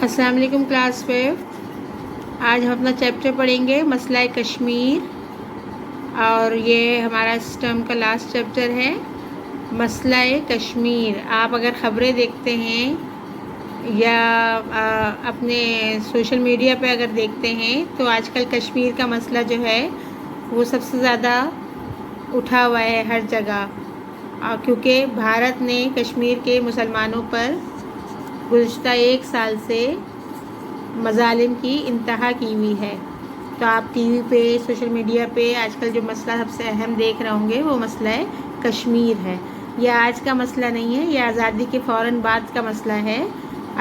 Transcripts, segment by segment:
السلام علیکم کلاس 5۔ آج ہم اپنا چیپٹر پڑھیں گے مسئلہ کشمیر، اور یہ ہمارا اس ٹرم کا لاسٹ چیپٹر ہے مسئلہ کشمیر۔ آپ اگر خبریں دیکھتے ہیں یا اپنے سوشل میڈیا پہ اگر دیکھتے ہیں تو آج کل کشمیر کا مسئلہ جو ہے وہ سب سے زیادہ اٹھا ہوا ہے ہر جگہ، کیونکہ بھارت نے کشمیر کے مسلمانوں پر گزشتہ 1 سال سے مظالم کی انتہا کی ہوئی ہے۔ تو آپ ٹی وی پہ، سوشل میڈیا پہ آج کل جو مسئلہ سب سے اہم دیکھ رہے ہوں گے وہ مسئلہ کشمیر ہے۔ یہ آج کا مسئلہ نہیں ہے، یہ آزادی کے فوراً بعد کا مسئلہ ہے۔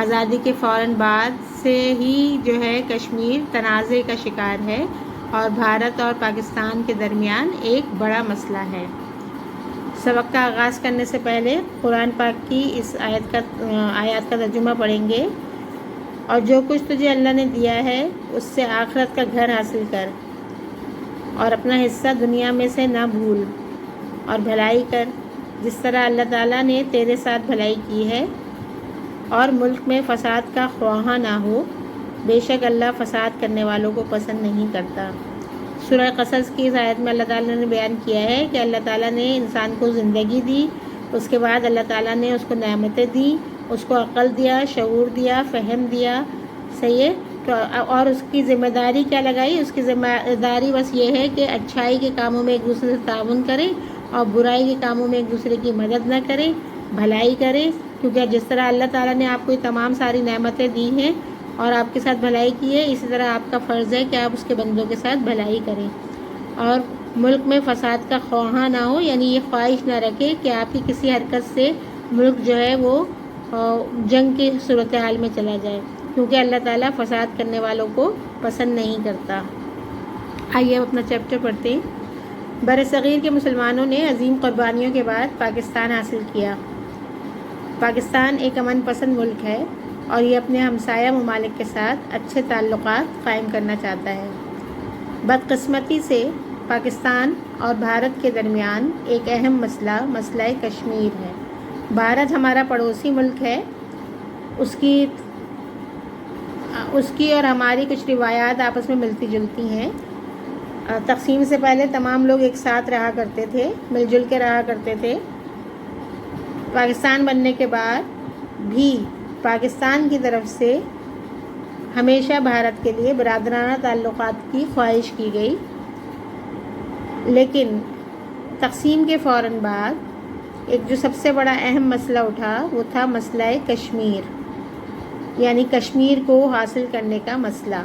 آزادی کے فوراً بعد سے ہی جو ہے کشمیر تنازع کا شکار ہے اور بھارت اور پاکستان کے درمیان ایک بڑا مسئلہ ہے۔ سبق کا آغاز کرنے سے پہلے قرآن پاک کی اس آیات کا ترجمہ پڑھیں گے۔ اور جو کچھ تجھے اللہ نے دیا ہے اس سے آخرت کا گھر حاصل کر، اور اپنا حصہ دنیا میں سے نہ بھول، اور بھلائی کر جس طرح اللہ تعالیٰ نے تیرے ساتھ بھلائی کی ہے، اور ملک میں فساد کا خواہاں نہ ہو، بے شک اللہ فساد کرنے والوں کو پسند نہیں کرتا۔ سورہ قصص کی اس آیت میں اللہ تعالیٰ نے بیان کیا ہے کہ اللہ تعالیٰ نے انسان کو زندگی دی، اس کے بعد اللہ تعالیٰ نے اس کو نعمتیں دیں، اس کو عقل دیا، شعور دیا، فہم دیا، صحیح ہے، اور اس کی ذمہ داری کیا لگائی؟ اس کی ذمہ داری بس یہ ہے کہ اچھائی کے کاموں میں ایک دوسرے سے تعاون کریں اور برائی کے کاموں میں ایک دوسرے کی مدد نہ کریں، بھلائی کریں، کیونکہ جس طرح اللہ تعالیٰ نے آپ کو یہ تمام ساری نعمتیں دی ہیں اور آپ کے ساتھ بھلائی کی ہے، اسی طرح آپ کا فرض ہے کہ آپ اس کے بندوں کے ساتھ بھلائی کریں، اور ملک میں فساد کا خواہاں نہ ہو، یعنی یہ خواہش نہ رکھے کہ آپ کی کسی حرکت سے ملک جو ہے وہ جنگ کی صورتحال میں چلا جائے، کیونکہ اللہ تعالیٰ فساد کرنے والوں کو پسند نہیں کرتا۔ آئیے اب اپنا چیپٹر پڑھتے ہیں۔ برصغیر کے مسلمانوں نے عظیم قربانیوں کے بعد پاکستان حاصل کیا۔ پاکستان ایک امن پسند ملک ہے اور یہ اپنے ہمسایہ ممالک کے ساتھ اچھے تعلقات قائم کرنا چاہتا ہے۔ بدقسمتی سے پاکستان اور بھارت کے درمیان ایک اہم مسئلہ کشمیر ہے۔ بھارت ہمارا پڑوسی ملک ہے، اس کی اور ہماری کچھ روایات آپس میں ملتی جلتی ہیں۔ تقسیم سے پہلے تمام لوگ ایک ساتھ رہا کرتے تھے، مل جل کے رہا کرتے تھے۔ پاکستان بننے کے بعد بھی پاکستان کی طرف سے ہمیشہ بھارت کے لیے برادرانہ تعلقات کی خواہش کی گئی، لیکن تقسیم کے فوراً بعد ایک جو سب سے بڑا اہم مسئلہ اٹھا وہ تھا مسئلہ کشمیر، یعنی کشمیر کو حاصل کرنے کا مسئلہ۔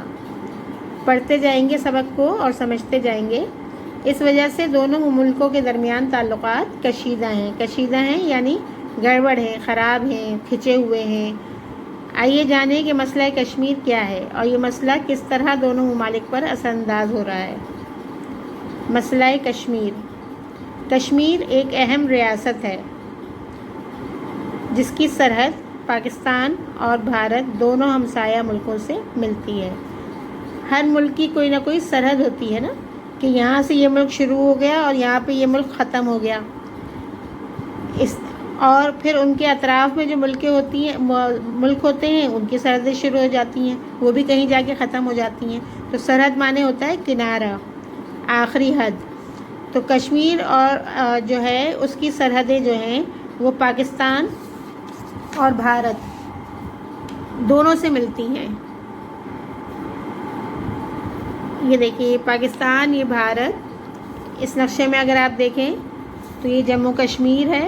پڑھتے جائیں گے سبق کو اور سمجھتے جائیں گے۔ اس وجہ سے دونوں ملکوں کے درمیان تعلقات کشیدہ ہیں یعنی گڑبڑ ہیں، خراب ہیں، کھچے ہوئے ہیں۔ آئیے جانیں کہ مسئلہ کشمیر کیا ہے اور یہ مسئلہ کس طرح دونوں ممالک پر اثر انداز ہو رہا ہے۔ مسئلہ کشمیر ایک اہم ریاست ہے جس کی سرحد پاکستان اور بھارت دونوں ہمسایہ ملکوں سے ملتی ہے۔ ہر ملک کی کوئی نہ کوئی سرحد ہوتی ہے نا، کہ یہاں سے یہ ملک شروع ہو گیا اور یہاں پہ یہ ملک ختم ہو گیا، اور پھر ان کے اطراف میں جو ملک ہوتے ہیں ان کی سرحدیں شروع ہو جاتی ہیں، وہ بھی کہیں جا کے ختم ہو جاتی ہیں۔ تو سرحد معنی ہوتا ہے کنارہ، آخری حد۔ تو کشمیر اور جو ہے اس کی سرحدیں جو ہیں وہ پاکستان اور بھارت دونوں سے ملتی ہیں۔ یہ دیکھیے پاکستان، یہ بھارت، اس نقشے میں اگر آپ دیکھیں تو یہ جموں کشمیر ہے،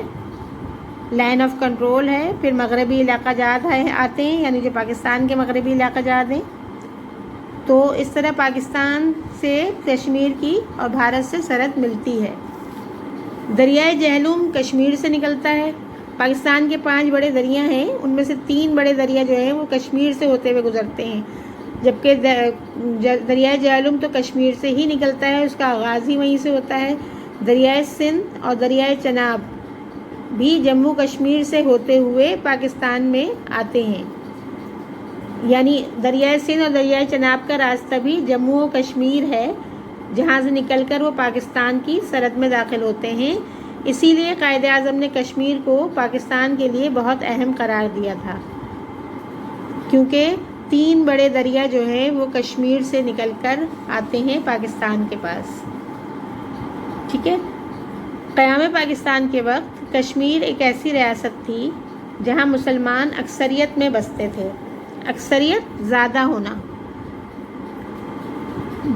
لائن آف کنٹرول ہے، پھر مغربی علاقہ جات آتے ہیں، یعنی جو پاکستان کے مغربی علاقہ جات ہیں۔ تو اس طرح پاکستان سے کشمیر کی اور بھارت سے سرحد ملتی ہے۔ دریائے جہلم کشمیر سے نکلتا ہے۔ پاکستان کے 5 بڑے دریا ہیں، ان میں سے 3 بڑے دریا جو ہیں وہ کشمیر سے ہوتے ہوئے گزرتے ہیں، جبکہ دریائے جہلم تو کشمیر سے ہی نکلتا ہے، اس کا آغاز ہی وہیں سے ہوتا ہے۔ دریائے سندھ اور دریائے چناب بھی جموں کشمیر سے ہوتے ہوئے پاکستان میں آتے ہیں، یعنی دریائے سندھ اور دریائے چناب کا راستہ بھی جموں و کشمیر ہے، جہاں سے نکل کر وہ پاکستان کی سرحد میں داخل ہوتے ہیں۔ اسی لیے قائد اعظم نے کشمیر کو پاکستان کے لیے بہت اہم قرار دیا تھا، کیونکہ 3 بڑے دریا جو ہیں وہ کشمیر سے نکل کر آتے ہیں پاکستان کے پاس. ٹھیک ہے. قیام پاکستان کے وقت کشمیر ایک ایسی ریاست تھی جہاں مسلمان اکثریت میں بستے تھے. اکثریت زیادہ ہونا.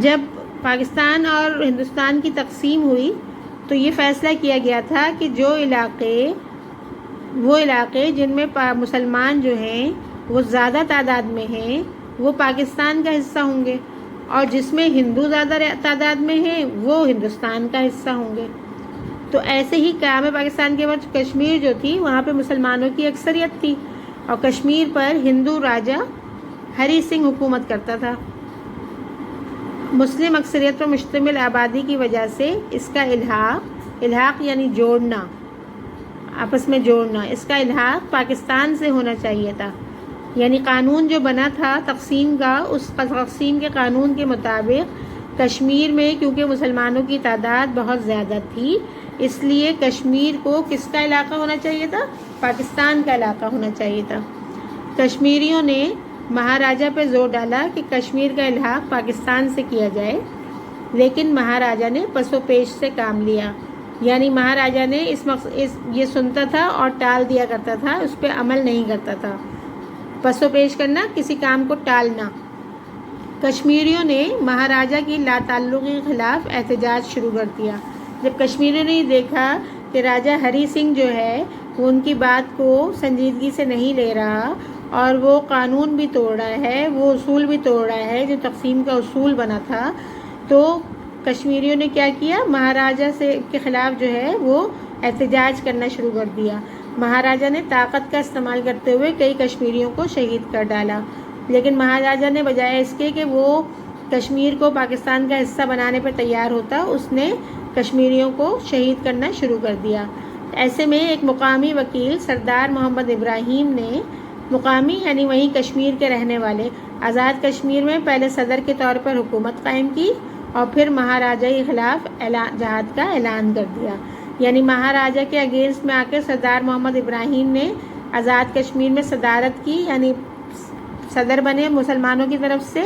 جب پاکستان اور ہندوستان کی تقسیم ہوئی تو یہ فیصلہ کیا گیا تھا کہ وہ علاقے جن میں مسلمان جو ہیں وہ زیادہ تعداد میں ہیں وہ پاکستان کا حصہ ہوں گے، اور جس میں ہندو زیادہ تعداد میں ہیں وہ ہندوستان کا حصہ ہوں گے. تو ایسے ہی قیام پاکستان کے وقت کشمیر جو تھی وہاں پہ مسلمانوں کی اکثریت تھی، اور کشمیر پر ہندو راجا ہری سنگھ حکومت کرتا تھا. مسلم اکثریت پر مشتمل آبادی کی وجہ سے اس کا الحاق یعنی جوڑنا، آپس میں جوڑنا، اس کا الحاق پاکستان سے ہونا چاہیے تھا. یعنی قانون جو بنا تھا تقسیم کا، اس تقسیم کے قانون کے مطابق کشمیر میں کیونکہ مسلمانوں کی تعداد بہت زیادہ تھی، اس لیے کشمیر کو کس کا علاقہ ہونا چاہیے تھا؟ پاکستان کا علاقہ ہونا چاہیے تھا. کشمیریوں نے مہاراجہ پہ زور ڈالا کہ کشمیر کا الحاق پاکستان سے کیا جائے، لیکن مہاراجہ نے پس و پیش سے کام لیا. یعنی مہاراجہ نے یہ سنتا تھا اور ٹال دیا کرتا تھا، اس پہ عمل نہیں کرتا تھا. پس و پیش کرنا، کسی کام کو ٹالنا. کشمیریوں نے مہاراجہ کی لا تعلقی کے خلاف احتجاج شروع کر دیا. جب کشمیریوں نے دیکھا کہ راجہ ہری سنگھ جو ہے وہ ان کی بات کو سنجیدگی سے نہیں لے رہا اور وہ قانون بھی توڑ رہا ہے، وہ اصول بھی توڑ رہا ہے جو تقسیم کا اصول بنا تھا، تو کشمیریوں نے کیا کیا؟ مہاراجہ کے خلاف جو ہے وہ احتجاج کرنا شروع کر دیا. مہاراجہ نے طاقت کا استعمال کرتے ہوئے کئی کشمیریوں کو شہید کر ڈالا، لیکن مہاراجہ نے بجائے اس کے کہ وہ کشمیر کو پاکستان کا حصہ بنانے پر تیار ہوتا، اس نے کشمیریوں کو شہید کرنا شروع کر دیا. ایسے میں ایک مقامی وکیل سردار محمد ابراہیم نے، مقامی یعنی وہیں کشمیر کے رہنے والے، آزاد کشمیر میں پہلے صدر کے طور پر حکومت قائم کی اور پھر مہاراجہ کے خلاف جہاد کا اعلان کر دیا. یعنی مہاراجہ کے اگینسٹ میں آ کر سردار محمد ابراہیم نے آزاد کشمیر میں صدارت کی، یعنی صدر بنے مسلمانوں کی طرف سے،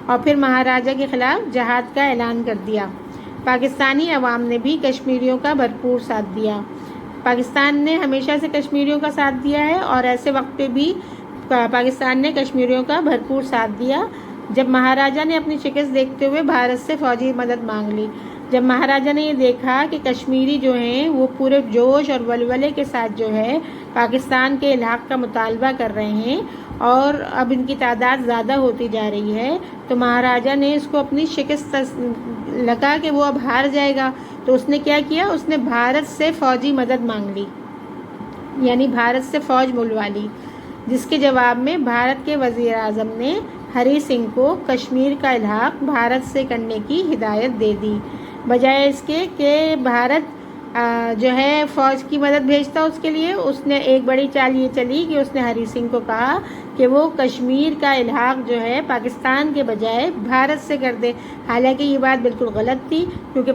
اور پھر مہاراجہ کے خلاف جہاد کا اعلان کر دیا. پاکستانی عوام نے بھی کشمیریوں کا بھرپور ساتھ دیا. پاکستان نے ہمیشہ سے کشمیریوں کا ساتھ دیا ہے، اور ایسے وقت پہ بھی پاکستان نے کشمیریوں کا بھرپور ساتھ دیا. جب مہاراجہ نے اپنی شکست دیکھتے ہوئے بھارت سے فوجی مدد مانگ لی، جب مہاراجہ نے یہ دیکھا کہ کشمیری جو ہیں وہ پورے جوش اور ولولے کے ساتھ جو ہے پاکستان کے الحاق کا مطالبہ کر رہے ہیں اور اب ان کی تعداد زیادہ ہوتی جا رہی ہے، تو مہاراجہ نے اس کو اپنی شکست لگا کہ وہ اب ہار جائے گا، تو اس نے کیا کیا؟ اس نے بھارت سے فوجی مدد مانگ لی، یعنی بھارت سے فوج بلوا لی، جس کے جواب میں بھارت کے وزیر اعظم نے ہری سنگھ کو کشمیر کا الحاق بھارت سے کرنے کی ہدایت دے دی. بجائے اس کے کہ بھارت جو ہے فوج کی مدد بھیجتا اس کے لیے، اس نے ایک بڑی چال یہ چلی کہ اس نے ہری سنگھ کو کہا کہ وہ کشمیر کا الحاق جو ہے پاکستان کے بجائے بھارت سے کر دے. حالانکہ یہ بات بالکل غلط تھی، کیونکہ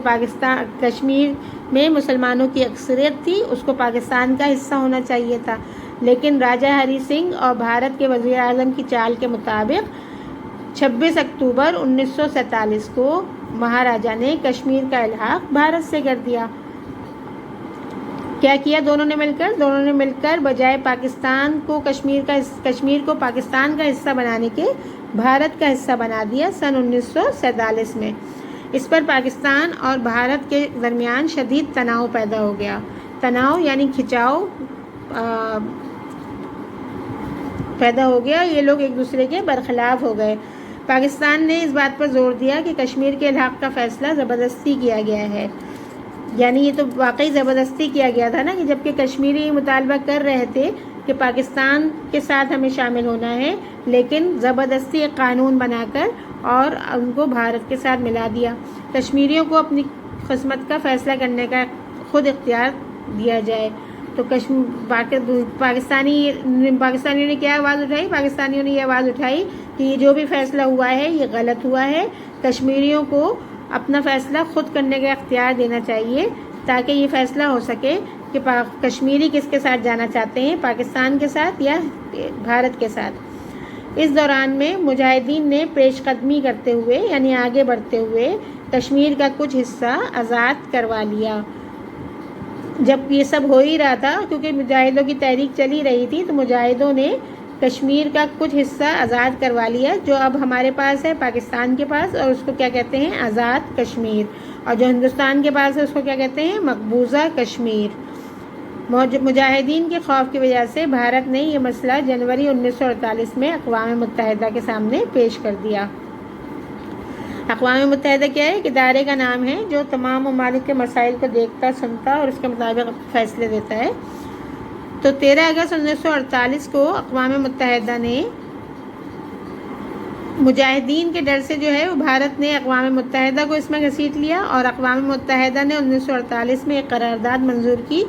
کشمیر میں مسلمانوں کی اکثریت تھی، اس کو پاکستان کا حصہ ہونا چاہیے تھا. لیکن راجہ ہری سنگھ اور بھارت کے وزیر اعظم کی چال کے مطابق 26 اکتوبر 1947 کو مہاراجہ نے کشمیر کا الحاق بھارت سے کر دیا. کیا کیا دونوں نے مل کر بجائے پاکستان کو کشمیر کو پاکستان کا حصہ بنانے کے بھارت کا حصہ بنا دیا سن 1947 میں. اس پر پاکستان اور بھارت کے درمیان شدید تناؤ پیدا ہو گیا. تناؤ یعنی کھچاؤ پیدا ہو گیا، یہ لوگ ایک دوسرے کے برخلاف ہو گئے. پاکستان نے اس بات پر زور دیا کہ کشمیر کے الحاق کا فیصلہ زبردستی کیا گیا ہے. یعنی یہ تو واقعی زبردستی کیا گیا تھا نا، کہ جبکہ کشمیری مطالبہ کر رہے تھے کہ پاکستان کے ساتھ ہمیں شامل ہونا ہے، لیکن زبردستی ایک قانون بنا کر اور ان کو بھارت کے ساتھ ملا دیا. کشمیریوں کو اپنی قسمت کا فیصلہ کرنے کا خود اختیار دیا جائے. تو پاکستانیوں نے کیا آواز اٹھائی؟ پاکستانیوں نے یہ آواز اٹھائی کہ یہ جو بھی فیصلہ ہوا ہے یہ غلط ہوا ہے. کشمیریوں کو اپنا فیصلہ خود کرنے کا اختیار دینا چاہیے، تاکہ یہ فیصلہ ہو سکے کہ کشمیری کس کے ساتھ جانا چاہتے ہیں، پاکستان کے ساتھ یا بھارت کے ساتھ. اس دوران میں مجاہدین نے پیش قدمی کرتے ہوئے یعنی آگے بڑھتے ہوئے کشمیر کا کچھ حصہ آزاد کروا لیا۔ جب یہ سب ہو ہی رہا تھا، کیونکہ مجاہدوں کی تحریک چلی رہی تھی، تو مجاہدوں نے کشمیر کا کچھ حصہ آزاد کروا لیا، جو اب ہمارے پاس ہے پاکستان کے پاس، اور اس کو کیا کہتے ہیں؟ آزاد کشمیر۔ اور جو ہندوستان کے پاس ہے اس کو کیا کہتے ہیں؟ مقبوضہ کشمیر۔ مجاہدین کے خوف کی وجہ سے بھارت نے یہ مسئلہ جنوری 1948 میں اقوام متحدہ کے سامنے پیش کر دیا۔ اقوام متحدہ کیا ہے؟ ایک ادارے کا نام ہے جو تمام ممالک کے مسائل کو دیکھتا، سنتا اور اس کے مطابق فیصلے دیتا ہے۔ تو 13 اگست 1948 کو اقوام متحدہ نے مجاہدین کے ڈر سے جو ہے وہ بھارت نے اقوام متحدہ کو اس میں گھسیٹ لیا، اور اقوام متحدہ نے 1948 میں ایک قرارداد منظور کی،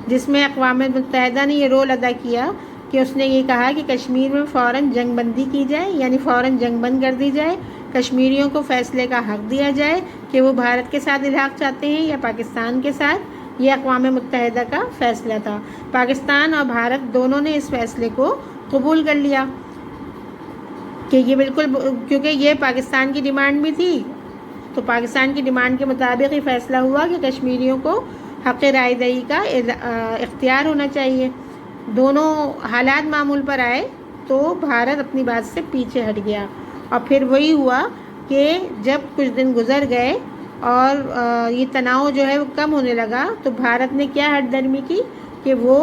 جس میں اقوام متحدہ نے یہ رول ادا کیا کہ اس نے یہ کہا کہ کشمیر میں فوراً جنگ بندی کی جائے، یعنی فوراً جنگ بند کر دی جائے، کشمیریوں کو فیصلے کا حق دیا جائے کہ وہ بھارت کے ساتھ الحاق چاہتے ہیں یا پاکستان کے ساتھ۔ یہ اقوام متحدہ کا فیصلہ تھا۔ پاکستان اور بھارت دونوں نے اس فیصلے کو قبول کر لیا کہ یہ بالکل، کیونکہ یہ پاکستان کی ڈیمانڈ بھی تھی، تو پاکستان کی ڈیمانڈ کے مطابق یہ فیصلہ ہوا کہ کشمیریوں کو حق رائے دہی کا اختیار ہونا چاہیے۔ دونوں حالات معمول پر آئے تو بھارت اپنی بات سے پیچھے ہٹ گیا، اور پھر وہی ہوا کہ جب کچھ دن گزر گئے اور یہ تناؤ جو ہے وہ کم ہونے لگا، تو بھارت نے کیا ہٹ درمی کی کہ وہ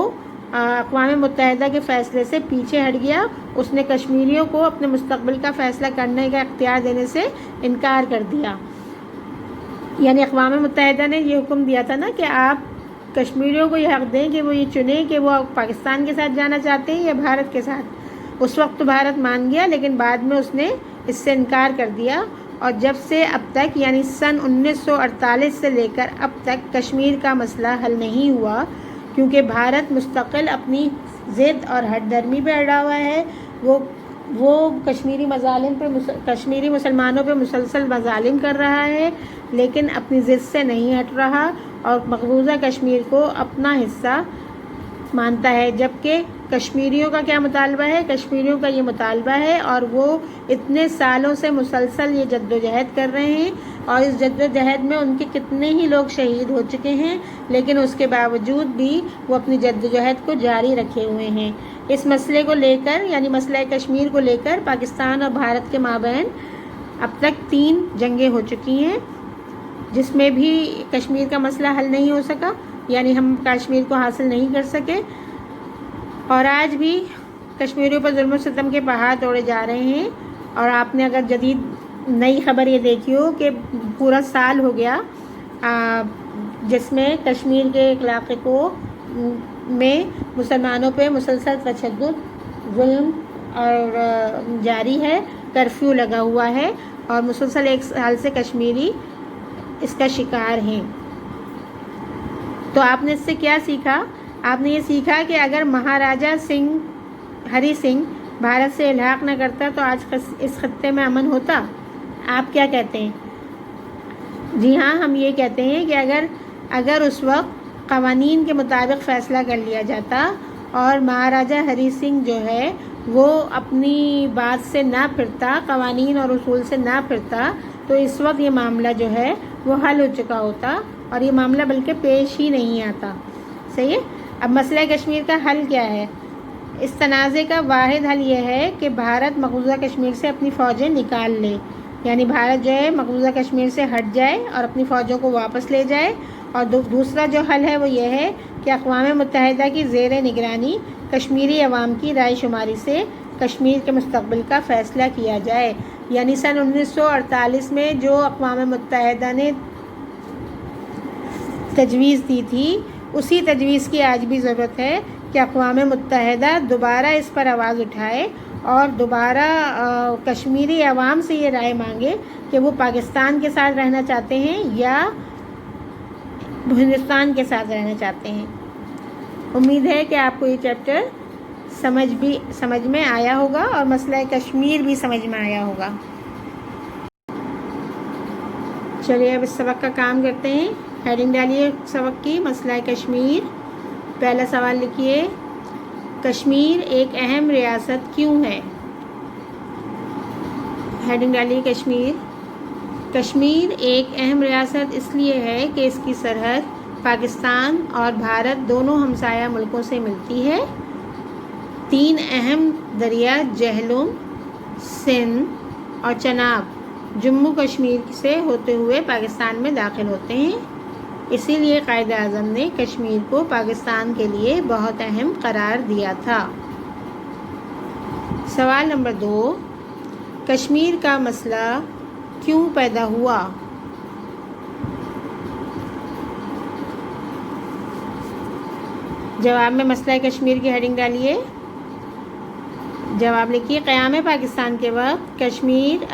اقوام متحدہ کے فیصلے سے پیچھے ہٹ گیا۔ اس نے کشمیریوں کو اپنے مستقبل کا فیصلہ کرنے کا اختیار دینے سے انکار کر دیا۔ یعنی اقوام متحدہ نے یہ حکم دیا تھا نا کہ آپ کشمیریوں کو یہ حق دیں کہ وہ یہ چنیں کہ وہ پاکستان کے ساتھ جانا چاہتے ہیں یا بھارت کے ساتھ۔ اس وقت تو بھارت مان گیا، لیکن بعد میں اس نے اس سے انکار کر دیا، اور جب سے اب تک یعنی سن 1948 سے لے کر اب تک کشمیر کا مسئلہ حل نہیں ہوا، کیونکہ بھارت مستقل اپنی ضد اور ہٹ درمی پہ اڑا ہوا ہے۔ وہ کشمیری مظالم پہ، کشمیری مسلمانوں پہ مسلسل مظالم کر رہا ہے، لیکن اپنی ضد سے نہیں ہٹ رہا، اور مقبوضہ کشمیر کو اپنا حصہ مانتا ہے، جبکہ کشمیریوں کا کیا مطالبہ ہے؟ کشمیریوں کا یہ مطالبہ ہے، اور وہ اتنے سالوں سے مسلسل یہ جدوجہد کر رہے ہیں، اور اس جدوجہد میں ان کے کتنے ہی لوگ شہید ہو چکے ہیں، لیکن اس کے باوجود بھی وہ اپنی جدوجہد کو جاری رکھے ہوئے ہیں۔ اس مسئلے کو لے کر یعنی مسئلہ کشمیر کو لے کر پاکستان اور بھارت کے مابین اب تک 3 جنگیں ہو چکی ہیں، جس میں بھی کشمیر کا مسئلہ حل نہیں ہو سکا، یعنی ہم کشمیر کو حاصل نہیں کر سکے، اور آج بھی کشمیریوں پر ظلم و ستم کے پہاڑ توڑے جا رہے ہیں۔ اور آپ نے اگر جدید نئی خبر یہ دیکھی ہو کہ پورا سال ہو گیا جس میں کشمیر کے ایک علاقے کو میں مسلمانوں پہ مسلسل تشدد، ظلم اور جاری ہے، کرفیو لگا ہوا ہے، اور مسلسل 1 سال سے کشمیری اس کا شکار ہیں۔ تو آپ نے اس سے کیا سیکھا؟ آپ نے یہ سیکھا کہ اگر مہاراجہ ہری سنگھ بھارت سے الحاق نہ کرتا تو آج اس خطے میں امن ہوتا۔ آپ کیا کہتے ہیں؟ جی ہاں، ہم یہ کہتے ہیں کہ اگر اس وقت قوانین کے مطابق فیصلہ کر لیا جاتا اور مہاراجہ ہری سنگھ جو ہے وہ اپنی بات سے نہ پھرتا، قوانین اور اصول سے نہ پھرتا، تو اس وقت یہ معاملہ جو ہے وہ حل ہو چکا ہوتا، اور یہ معاملہ بلکہ پیش ہی نہیں آتا۔ صحیح ہے؟ اب مسئلہ کشمیر کا حل کیا ہے؟ اس تنازع کا واحد حل یہ ہے کہ بھارت مقبوضہ کشمیر سے اپنی فوجیں نکال لے، یعنی بھارت جو ہے مقبوضہ کشمیر سے ہٹ جائے اور اپنی فوجوں کو واپس لے جائے، اور دوسرا جو حل ہے وہ یہ ہے کہ اقوام متحدہ کی زیر نگرانی کشمیری عوام کی رائے شماری سے کشمیر کے مستقبل کا فیصلہ کیا جائے۔ یعنی سن 1948 میں جو اقوام متحدہ نے تجویز دی تھی، اسی تجویز کی آج بھی ضرورت ہے کہ اقوام متحدہ دوبارہ اس پر آواز اٹھائے اور دوبارہ کشمیری عوام سے یہ رائے مانگے کہ وہ پاکستان کے ساتھ رہنا چاہتے ہیں یا ہندوستان کے ساتھ رہنا چاہتے ہیں۔ امید ہے کہ آپ کو یہ چیپٹر سمجھ میں آیا ہوگا اور مسئلہ کشمیر بھی سمجھ میں آیا ہوگا۔ چلیے اب اس سبق کا کام کرتے ہیں۔ ہیڈنگ ڈالیے سبق کی، مسئلہ کشمیر۔ پہلا سوال لکھیے، کشمیر ایک اہم ریاست کیوں ہے؟ ہیڈنگ ڈالیے کشمیر. کشمیر ایک اہم ریاست اس لیے ہے کہ اس کی سرحد پاکستان اور بھارت دونوں ہمسایہ ملکوں سے ملتی ہے. 3 اہم دریا جہلم، سندھ اور چناب جموں کشمیر سے ہوتے ہوئے پاکستان میں داخل ہوتے ہیں. اسی لیے قائد اعظم نے کشمیر کو پاکستان کے لیے بہت اہم قرار دیا تھا. سوال نمبر 2، کشمیر کا مسئلہ کیوں پیدا ہوا؟ جواب میں مسئلہ کشمیر کی ہیڈنگ ڈالیے. جواب لکھیے. قیام پاکستان کے وقت کشمیر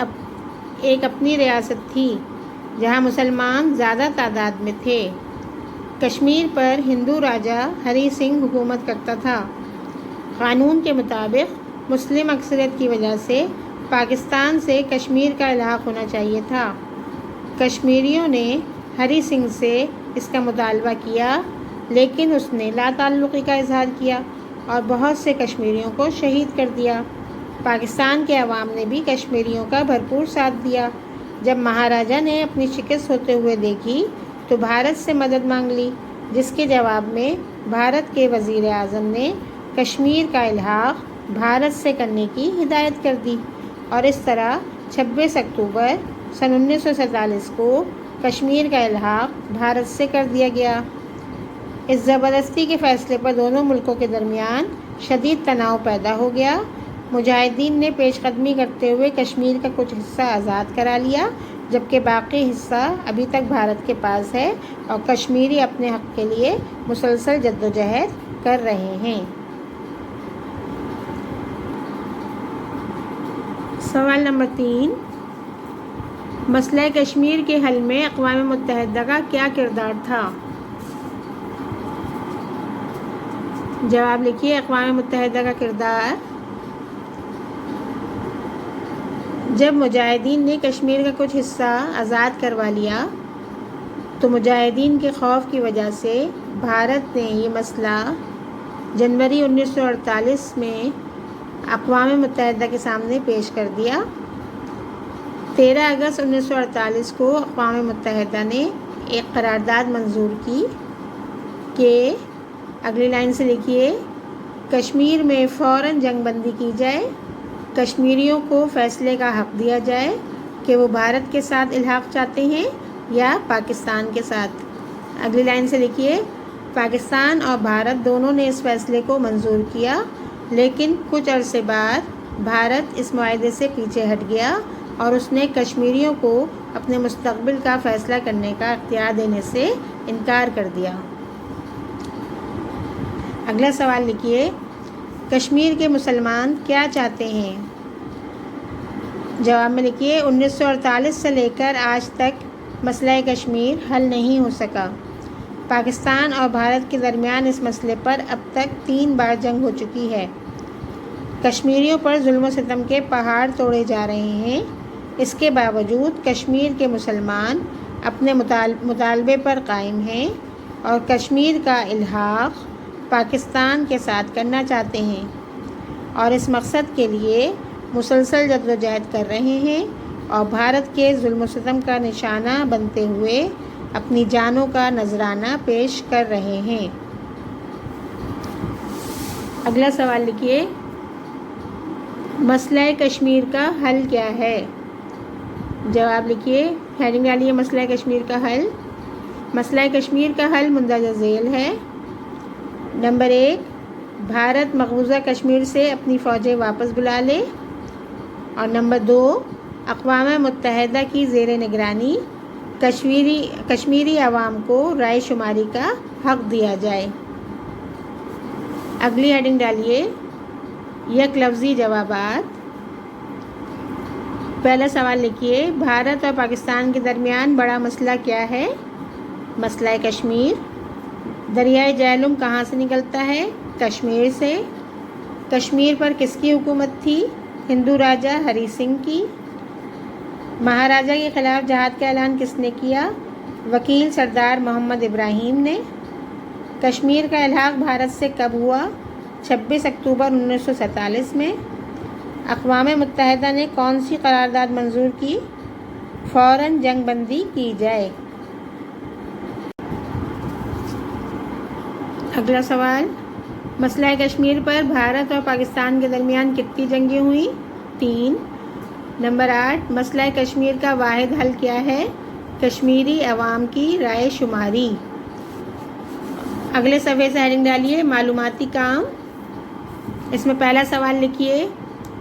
ایک اپنی ریاست تھی جہاں مسلمان زیادہ تعداد میں تھے. کشمیر پر ہندو راجا ہری سنگھ حکومت کرتا تھا. قانون کے مطابق مسلم اکثریت کی وجہ سے پاکستان سے کشمیر کا الحاق ہونا چاہیے تھا. کشمیریوں نے ہری سنگھ سے اس کا مطالبہ کیا، لیکن اس نے لا تعلقی کا اظہار کیا اور بہت سے کشمیریوں کو شہید کر دیا. پاکستان کے عوام نے بھی کشمیریوں کا بھرپور ساتھ دیا. جب مہاراجا نے اپنی شکست ہوتے ہوئے دیکھی تو بھارت سے مدد مانگ لی، جس کے جواب میں بھارت کے وزیر اعظم نے کشمیر کا الحاق بھارت سے کرنے کی ہدایت کر دی اور اس طرح 26 اکتوبر سن 1947 کو کشمیر کا الحاق بھارت سے کر دیا گیا. اس زبردستی کے فیصلے پر دونوں ملکوں کے درمیان شدید تناؤ پیدا ہو گیا. مجاہدین نے پیش قدمی کرتے ہوئے کشمیر کا کچھ حصہ آزاد کرا لیا، جبکہ باقی حصہ ابھی تک بھارت کے پاس ہے اور کشمیری اپنے حق کے لیے مسلسل جدوجہد کر رہے ہیں. سوال نمبر 3، مسئلہ کشمیر کے حل میں اقوام متحدہ کا کیا کردار تھا؟ جواب لکھیے. اقوام متحدہ کا کردار: جب مجاہدین نے کشمیر کا کچھ حصہ آزاد کروا لیا تو مجاہدین کے خوف کی وجہ سے بھارت نے یہ مسئلہ جنوری 1948 میں اقوام متحدہ کے سامنے پیش کر دیا. 13 اگست 1948 کو اقوام متحدہ نے ایک قرارداد منظور کی کہ اگلی لائن سے لکھیے: کشمیر میں فوراً جنگ بندی کی جائے، کشمیریوں کو فیصلے کا حق دیا جائے کہ وہ بھارت کے ساتھ الحاق چاہتے ہیں یا پاکستان کے ساتھ. اگلی لائن سے لکھیے: پاکستان اور بھارت دونوں نے اس فیصلے کو منظور کیا، لیکن کچھ عرصے بعد بھارت اس معاہدے سے پیچھے ہٹ گیا اور اس نے کشمیریوں کو اپنے مستقبل کا فیصلہ کرنے کا اختیار دینے سے انکار کر دیا. اگلا سوال لکھیے: کشمیر کے مسلمان کیا چاہتے ہیں؟ جواب میں لکھیے: 1948 سے لے کر آج تک مسئلہ کشمیر حل نہیں ہو سکا. پاکستان اور بھارت کے درمیان اس مسئلے پر اب تک 3 بار جنگ ہو چکی ہے. کشمیریوں پر ظلم و ستم کے پہاڑ توڑے جا رہے ہیں. اس کے باوجود کشمیر کے مسلمان اپنے مطالبے پر قائم ہیں اور کشمیر کا الحاق پاکستان کے ساتھ کرنا چاہتے ہیں اور اس مقصد کے لیے مسلسل جدوجہد کر رہے ہیں اور بھارت کے ظلم و ستم کا نشانہ بنتے ہوئے اپنی جانوں کا نذرانہ پیش کر رہے ہیں. اگلا سوال لکھیے: مسئلہ کشمیر کا حل کیا ہے؟ جواب لکھیے. ہیڈنگ ڈالیے. مسئلہ کشمیر کا حل. مسئلہ کشمیر کا حل مندرجہ ذیل ہے. نمبر 1، بھارت مقبوضہ کشمیر سے اپنی فوجیں واپس بلا لے. اور نمبر 2، اقوام متحدہ کی زیر نگرانی کشمیری عوام کو رائے شماری کا حق دیا جائے. اگلی ہیڈنگ ڈالیے. یک لفظی جوابات. پہلا سوال لکھیے: بھارت اور پاکستان کے درمیان بڑا مسئلہ کیا ہے؟ مسئلہ کشمیر. دریائے جہلم کہاں سے نکلتا ہے؟ کشمیر سے. کشمیر پر کس کی حکومت تھی؟ ہندو راجا ہری سنگھ کی. مہاراجا کے خلاف جہاد کا اعلان کس نے کیا؟ وکیل سردار محمد ابراہیم نے. کشمیر کا الحاق بھارت سے کب ہوا؟ 26 اکتوبر 1947 میں. اقوام متحدہ نے کون سی قرارداد منظور کی؟ فوراً جنگ بندی کی جائے۔ اگلا سوال، مسئلہ کشمیر پر بھارت اور پاکستان کے درمیان کتنی جنگیں ہوئیں؟ 3۔ نمبر 8، مسئلہ کشمیر کا واحد حل کیا ہے؟ کشمیری عوام کی رائے شماری۔ اگلے صفحے سے ہیڈنگ ڈالیے، معلوماتی کام۔ اس میں پہلا سوال لکھیے،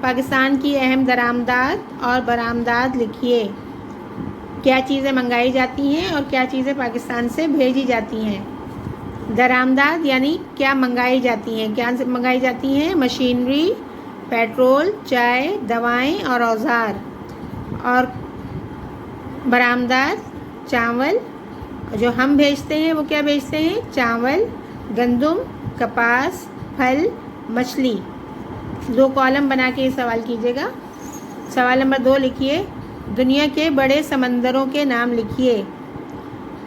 پاکستان کی اہم درآمدات اور برآمدات لکھیے۔ کیا چیزیں منگائی جاتی ہیں اور کیا چیزیں پاکستان سے بھیجی جاتی ہیں؟ درآمدات یعنی کیا منگائی جاتی ہیں، کیا منگائی جاتی ہیں؟ مشینری، پیٹرول، چائے، دوائیں اور اوزار۔ اور برآمدات، چاول، جو ہم بھیجتے ہیں وہ کیا بھیجتے ہیں؟ چاول، گندم، کپاس، پھل، مچھلی۔ 2 کالم بنا کے یہ سوال کیجیے گا۔ سوال نمبر 2 لکھیے، دنیا کے بڑے سمندروں کے نام لکھیے۔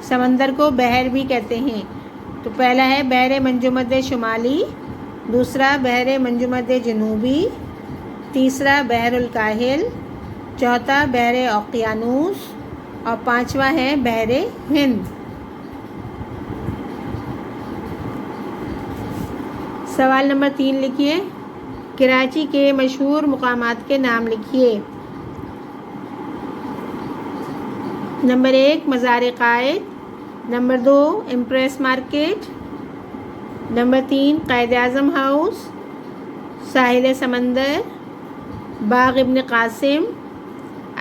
سمندر کو بحر بھی کہتے ہیں۔ تو پہلا ہے بحر منجمد شمالی، دوسرا بحر منجمد جنوبی، تیسرا بحر الکاہل، چوتھا بحر اوقیانوس اور 5واں ہے بحر ہند۔ سوال نمبر 3 لکھیے، کراچی کے مشہور مقامات کے نام لکھیے۔ نمبر 1 مزار قائد، number 2 impress market, number 3 Quaid Azam house, ساحل سمندر، باغ ابن قاسم،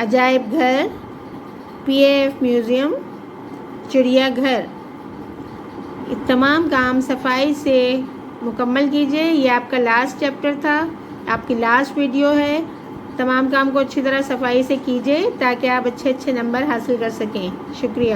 عجائب گھر، پی اے ایف میوزیم، چڑیا گھر۔ یہ تمام کام صفائی سے مکمل کیجیے۔ یہ آپ کا لاسٹ چیپٹر تھا، آپ کی لاسٹ ویڈیو ہے۔ تمام کام کو اچھی طرح صفائی سے کیجیے تاکہ آپ اچھے نمبر حاصل کر سکیں۔ شکریہ۔